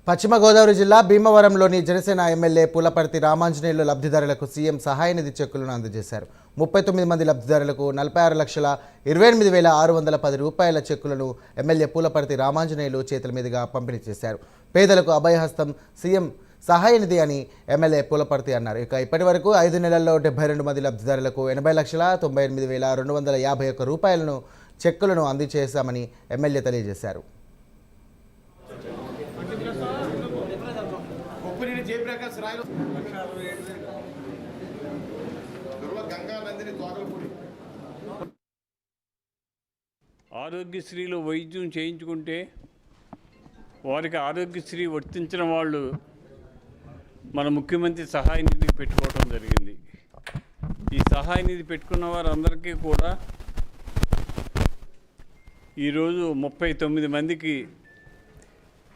పశ్చిమ గోదావరి జిల్లా భీమవరంలోని జనసేన ఎమ్మెల్యే పులపర్తి రామాంజనేయులు లబ్ధిదారులకు సీఎం సహాయ నిధి చెక్కులను అందజేశారు. 39 మంది లబ్ధిదారులకు 46,28,610 రూపాయల చెక్కులను ఎమ్మెల్యే పులపర్తి రామాంజనేయులు చేతుల మీదుగా పంపిణీ చేశారు. పేదలకు అభయహస్తం సీఎం సహాయ నిధి అని ఎమ్మెల్యే పులపర్తి అన్నారు. ఇక ఇప్పటి వరకు 5 నెలల్లో 72 మంది లబ్ధిదారులకు 80,98,251 రూపాయలను చెక్కులను అందజేశామని ఎమ్మెల్యే తెలియజేశారు. ఆరోగ్యశ్రీలో వైద్యం చేయించుకుంటే వారికి ఆరోగ్యశ్రీ వర్తించిన వాళ్ళు మన ముఖ్యమంత్రి సహాయ నిధికి పెట్టుకోవడం జరిగింది. ఈ సహాయ నిధి పెట్టుకున్న వారందరికీ కూడా ఈరోజు 39 మందికి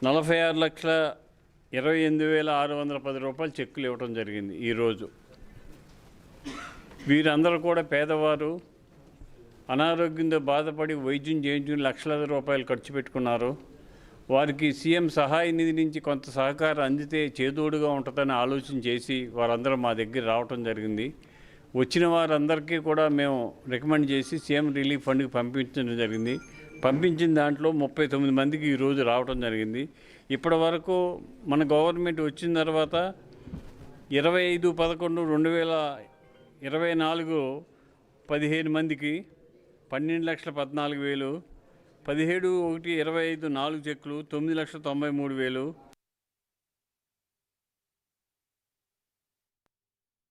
46,28,610 రూపాయలు చెక్కులు ఇవ్వడం జరిగింది. ఈరోజు వీరందరూ కూడా పేదవారు, అనారోగ్యంతో బాధపడి వైద్యం చేయించుకుని లక్షలాది రూపాయలు ఖర్చు పెట్టుకున్నారు. వారికి సీఎం సహాయ నిధి నుంచి కొంత సహకారం అందితే చేదోడుగా ఉంటుందని ఆలోచన చేసి వారందరూ మా దగ్గర రావటం జరిగింది. వచ్చిన వారందరికీ కూడా మేము రికమెండ్ చేసి సీఎం రిలీఫ్ ఫండ్కి పంపించడం జరిగింది. పంపించిన దాంట్లో 39 మందికి ఈరోజు రావడం జరిగింది. ఇప్పటి వరకు మన గవర్నమెంట్ వచ్చిన తర్వాత 25/11/2024 15 మందికి 12,14,000, 17/1/25 4 చెక్కులు 9,93,000,